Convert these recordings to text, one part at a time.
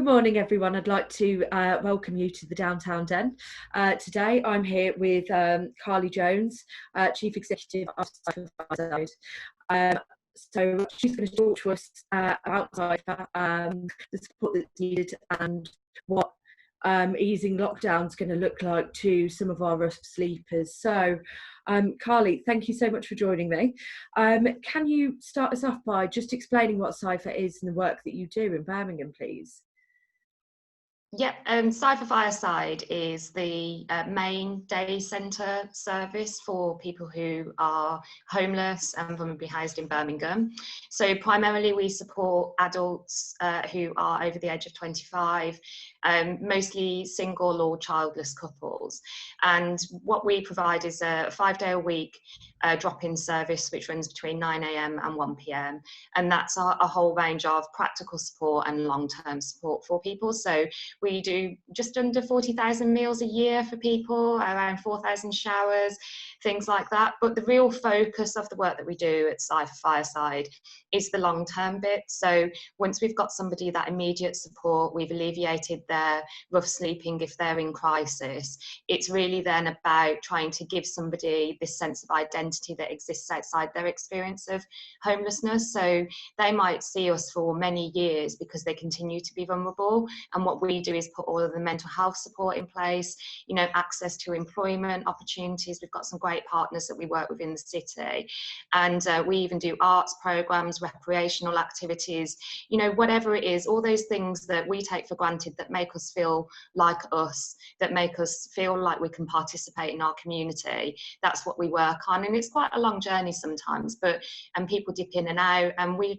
Good morning, everyone. I'd like to welcome you to the Downtown Den. Today, I'm here with Carly Jones, Chief Executive of SIFA Fireside. So she's going to talk to us about SIFA, the support that's needed, and what easing lockdown is going to look like to some of our rough sleepers. So, Carly, thank you so much for joining me. Can you start us off by just explaining what SIFA is and the work that you do in Birmingham, please? Yep, SIFA Fireside is the main day centre service for people who are homeless and vulnerably housed in Birmingham. So primarily we support adults who are over the age of 25, mostly single or childless couples. And what we provide is a 5-day-a-week drop-in service which runs between 9 a.m. and 1 p.m. And that's a whole range of practical support and long-term support for people. So we do just under 40,000 meals a year for people, around 4,000 showers, things like that. But the real focus of the work that we do at SIFA Fireside is the long-term bit. So once we've got somebody that immediate support, we've alleviated their rough sleeping if they're in crisis, it's really then about trying to give somebody this sense of identity that exists outside their experience of homelessness. So they might see us for many years because they continue to be vulnerable. And what we do is put all of the mental health support in place, you know, access to employment opportunities. We've got some great partners that we work with in the city. And we even do arts programs, recreational activities, you know, whatever it is, all those things that we take for granted that make us feel like us, that make us feel like we can participate in our community. That's what we work on. And it's quite a long journey sometimes, and people dip in and out, and we're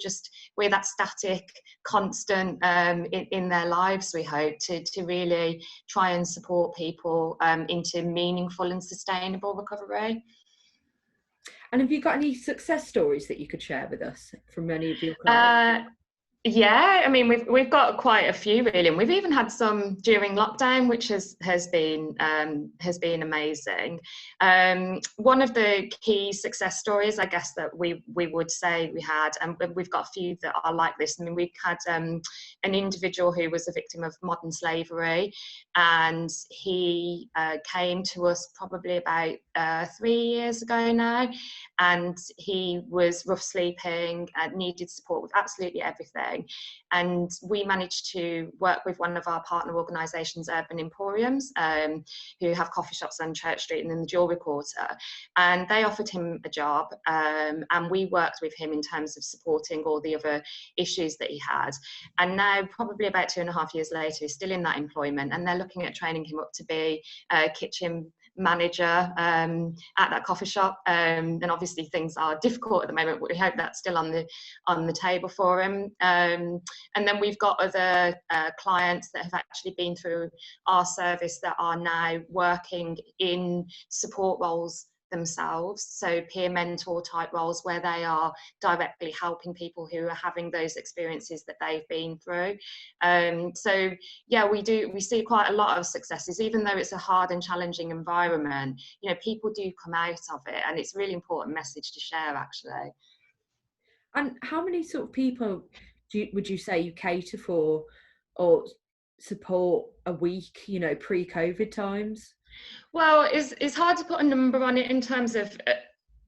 that static, constant in their lives, we hope, to really try and support people into meaningful and sustainable recovery. And have you got any success stories that you could share with us from any of your clients? Yeah, I mean, we've got quite a few really, and we've even had some during lockdown, which has been amazing. One of the key success stories, I guess, that we would say we had, and we've got a few that are like this. I mean, we had an individual who was a victim of modern slavery, and he came to us probably about 3 years ago now, and he was rough sleeping and needed support with absolutely everything. And we managed to work with one of our partner organisations, Urban Emporiums, who have coffee shops on Church Street and in the Jewellery Quarter. And they offered him a job, and we worked with him in terms of supporting all the other issues that he had. And now, probably about 2.5 years later, he's still in that employment, and they're looking at training him up to be a kitchen manager at that coffee shop. And obviously things are difficult at the moment, but we hope that's still on the table for him. And then we've got other clients that have actually been through our service that are now working in support roles themselves, so peer mentor type roles where they are directly helping people who are having those experiences that they've been through. So yeah, we see quite a lot of successes, even though it's a hard and challenging environment. You know, people do come out of it, and it's a really important message to share, actually. And how many sort of people would you say you cater for or support a week, you know, pre-COVID times? Well, it's hard to put a number on it in terms of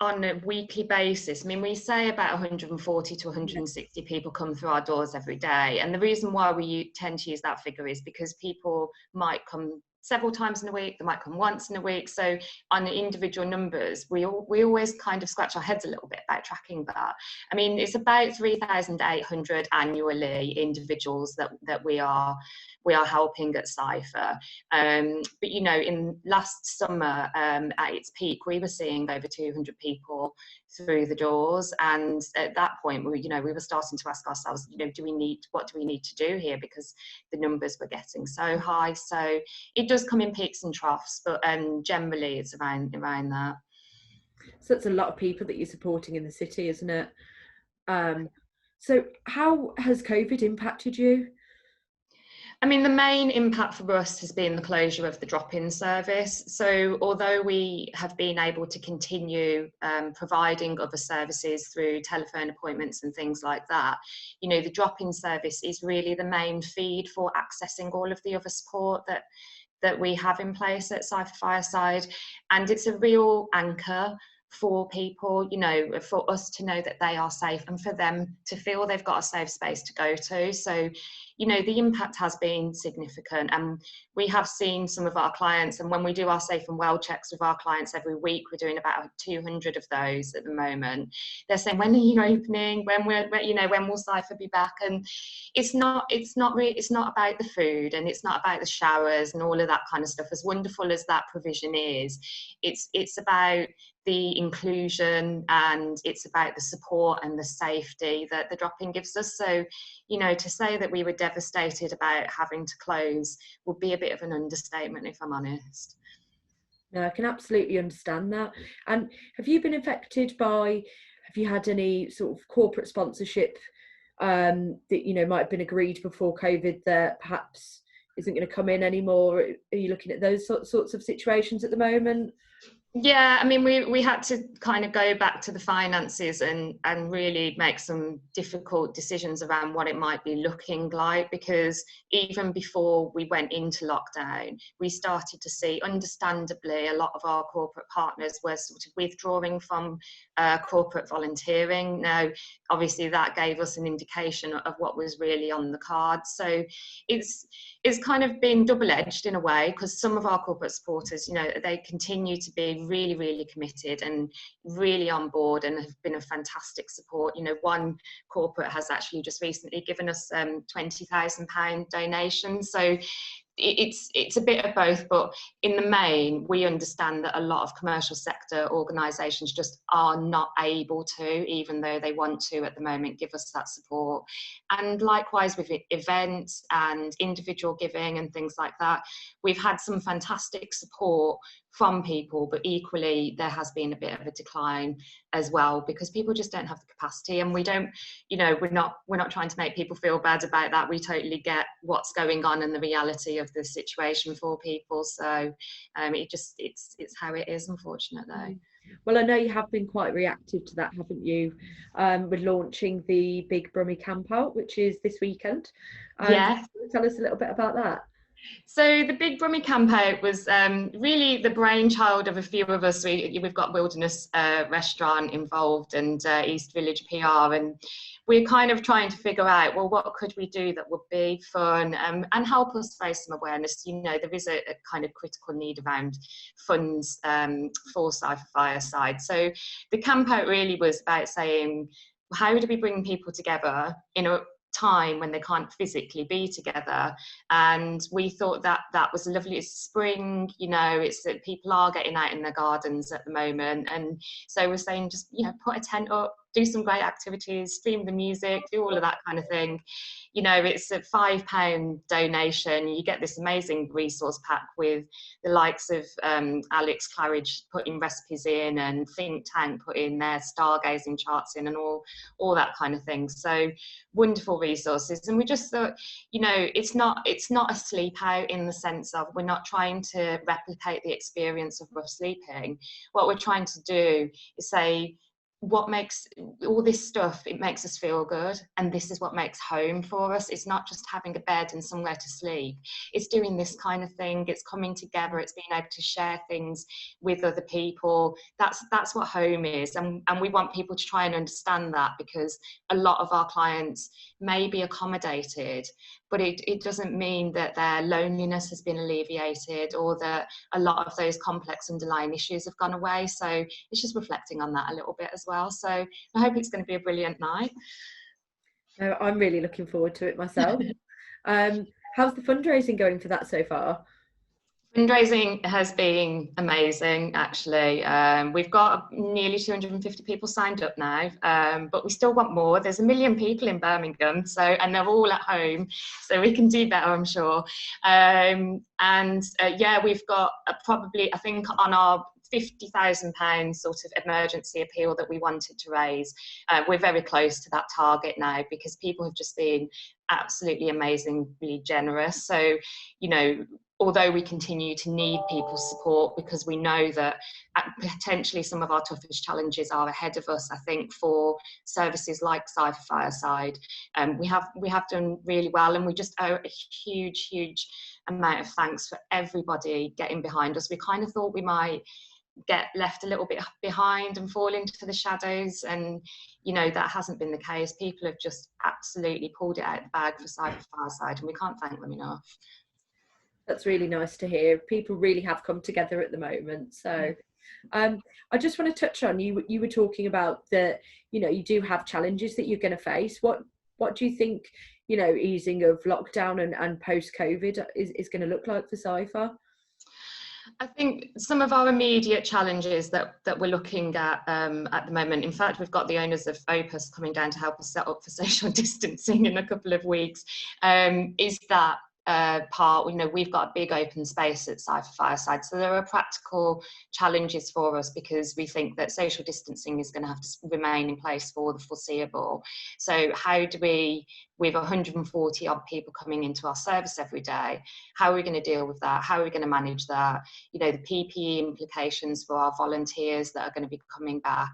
on a weekly basis. I mean, we say about 140 to 160 people come through our doors every day. And the reason why we tend to use that figure is because people might come several times in a week, they might come once in a week. So on the individual numbers, we always kind of scratch our heads a little bit about tracking that. I mean, it's about 3,800 annually individuals that we are helping at SIFA. But you know, in last summer at its peak, we were seeing over 200 people through the doors, and at that point we were starting to ask ourselves, you know, what do we need to do here, because the numbers were getting so high. So it does come in peaks and troughs, but generally it's around that. So it's a lot of people that you're supporting in the city, isn't it? So how has COVID impacted you? I mean, the main impact for us has been the closure of the drop-in service. So although we have been able to continue providing other services through telephone appointments and things like that, you know, the drop-in service is really the main feed for accessing all of the other support that we have in place at SIFA Fireside. And it's a real anchor for people, you know, for us to know that they are safe and for them to feel they've got a safe space to go to. So, you know, the impact has been significant, and we have seen some of our clients, and when we do our safe and well checks with our clients every week, we're doing about 200 of those at the moment. They're saying, when are you opening? When will SIFA be back? And it's not about the food, and it's not about the showers and all of that kind of stuff. As wonderful as that provision is, it's about the inclusion, and it's about the support and the safety that the drop-in gives us. So, you know, to say that we were devastated about having to close would be a bit of an understatement, if I'm honest. No, I can absolutely understand that. And have you been affected by, have you had any sort of corporate sponsorship that, you know, might have been agreed before COVID that perhaps isn't going to come in anymore? Are you looking at those sorts of situations at the moment? Yeah, I mean, we had to kind of go back to the finances and really make some difficult decisions around what it might be looking like, because even before we went into lockdown, we started to see, understandably, a lot of our corporate partners were sort of withdrawing from corporate volunteering. Now, obviously, that gave us an indication of what was really on the cards. So it's kind of been double-edged in a way, because some of our corporate supporters, you know, they continue to be really, really committed and really on board and have been a fantastic support. You know, one corporate has actually just recently given us £20,000 donation. So it's a bit of both, but in the main, we understand that a lot of commercial sector organisations just are not able to, even though they want to at the moment, give us that support. And likewise with events and individual giving and things like that, we've had some fantastic support from people, but equally there has been a bit of a decline as well, because people just don't have the capacity. And we don't, you know, we're not trying to make people feel bad about that. We totally get what's going on and the reality of the situation for people. So it's how it is, unfortunately. Well, I know you have been quite reactive to that, haven't you? With launching the big Brewery Campout, which is this weekend. Yeah. Tell us a little bit about that. So the big Brewery Campout was really the brainchild of a few of us. We've got Wilderness Restaurant involved and East Village PR, and we're kind of trying to figure out, well, what could we do that would be fun and help us raise some awareness. You know, there is a kind of critical need around funds for SIFA Fireside. So the Campout really was about saying, how do we bring people together in a time when they can't physically be together? And we thought that was lovely. It's spring, you know, it's that people are getting out in their gardens at the moment, and so we're saying, just, you know, put a tent up, do some great activities, stream the music, do all of that kind of thing. You know, it's a £5 donation. You get this amazing resource pack with the likes of Alex Claridge putting recipes in, and Think Tank putting their stargazing charts in, and all that kind of thing. So wonderful resources. And we just thought, you know, it's not a sleep out in the sense of, we're not trying to replicate the experience of rough sleeping. What we're trying to do is say, what makes all this stuff, it makes us feel good, and this is what makes home for us. It's not just having a bed and somewhere to sleep, it's doing this kind of thing, it's coming together, it's being able to share things with other people. That's what home is, and we want people to try and understand that, because a lot of our clients may be accommodated, but it doesn't mean that their loneliness has been alleviated, or that a lot of those complex underlying issues have gone away. So it's just reflecting on that a little bit as well. So I hope it's going to be a brilliant night. I'm really looking forward to it myself. How's the fundraising going for that so far? Fundraising has been amazing, actually. We've got nearly 250 people signed up now, but we still want more. There's 1 million people in Birmingham, and they're all at home, so we can do better, I'm sure. Yeah, we've got probably, I think, on our £50,000 sort of emergency appeal that we wanted to raise. We're very close to that target now, because people have just been absolutely amazingly generous. So, you know, although we continue to need people's support, because we know that potentially some of our toughest challenges are ahead of us, I think for services like SIFA Fireside, we have done really well, and we just owe a huge amount of thanks for everybody getting behind us. We kind of thought we might get left a little bit behind and fall into the shadows, and you know, that hasn't been the case. People have just absolutely pulled it out of the bag for SIFA Fireside, and we can't thank them enough. That's really nice to hear. People really have come together at the moment. So I just want to touch on, you were talking about that, you know, you do have challenges that you're going to face. What do you think, you know, easing of lockdown and post-COVID is going to look like for SIFA? I think some of our immediate challenges that we're looking at the moment, in fact, we've got the owners of Opus coming down to help us set up for social distancing in a couple of weeks, is that part, you know, we've got a big open space at SIFA Fireside, so there are practical challenges for us because we think that social distancing is going to have to remain in place for the foreseeable. So how do we, with 140 odd people coming into our service every day, how are we going to deal with that? How are we going to manage that? You know, the PPE implications for our volunteers that are going to be coming back,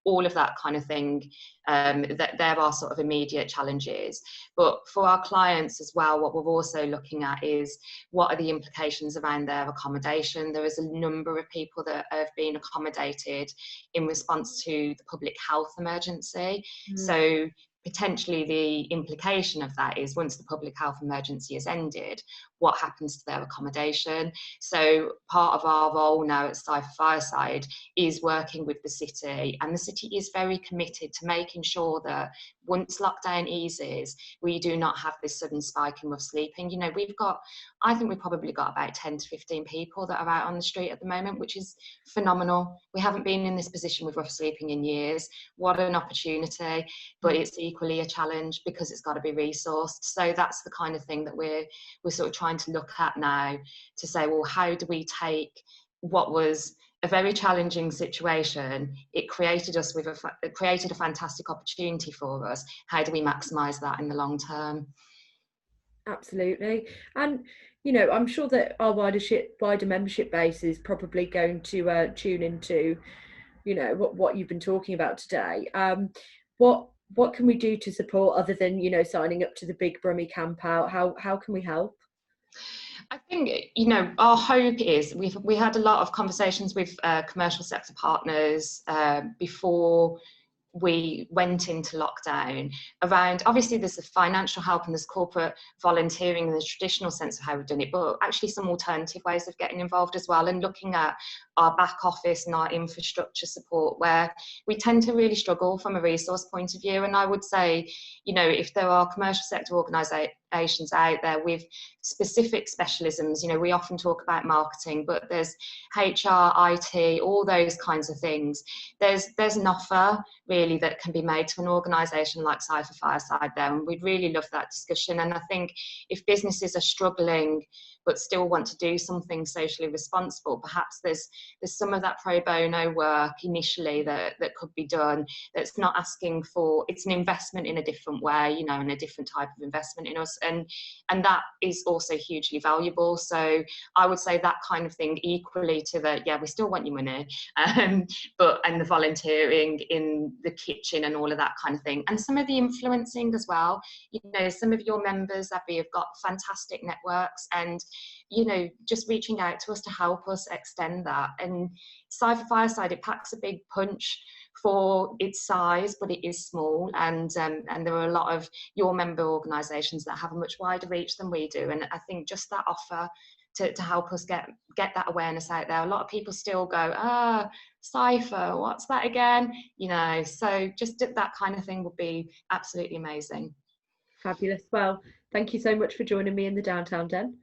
all of that kind of thing. That there are sort of immediate challenges, but for our clients as well, what we're also looking at is what are the implications around their accommodation. There is a number of people that have been accommodated in response to the public health emergency. So potentially the implication of that is once the public health emergency is ended, what happens to their accommodation? So part of our role now at SIFA Fireside is working with the city, and the city is very committed to making sure that once lockdown eases, we do not have this sudden spike in rough sleeping. You know, I think we've probably got about 10 to 15 people that are out on the street at the moment, which is phenomenal. We haven't been in this position with rough sleeping in years. What an opportunity, but it's equally a challenge because it's got to be resourced. So that's the kind of thing that we're sort of trying to look at now, to say, well, how do we take what was a very challenging situation, it created a fantastic opportunity for us. How do we maximise that in the long term? Absolutely. And you know, I'm sure that our wider membership base is probably going to tune into, you know, what you've been talking about today. What can we do to support other than, you know, signing up to the big Brewery Campout? How can we help? I think, you know, our hope is we had a lot of conversations with commercial sector partners before we went into lockdown around, obviously there's the financial help and there's corporate volunteering in the traditional sense of how we've done it, but actually some alternative ways of getting involved as well, and looking at our back office and our infrastructure support, where we tend to really struggle from a resource point of view. And I would say, you know, if there are commercial sector organisations out there with specific specialisms, you know, we often talk about marketing, but there's HR, IT, all those kinds of things. There's an offer really that can be made to an organisation like SIFA Fireside there, and we'd really love that discussion. And I think if businesses are struggling but still want to do something socially responsible, perhaps there's some of that pro bono work initially that could be done, that's not asking for, it's an investment in a different way, you know, and a different type of investment in us, and that is also hugely valuable. So I would say that kind of thing equally to the, yeah, we still want your money, and the volunteering in the kitchen and all of that kind of thing, and some of the influencing as well. You know, some of your members, Abby, have got fantastic networks, and you know, just reaching out to us to help us extend that. And SIFA Fireside, it packs a big punch for its size, but it is small, and there are a lot of your member organisations that have a much wider reach than we do. And I think just that offer to help us get that awareness out there. A lot of people still go, SIFA, what's that again? You know, so just that kind of thing would be absolutely amazing. Fabulous. Well, thank you so much for joining me in the Downtown Den.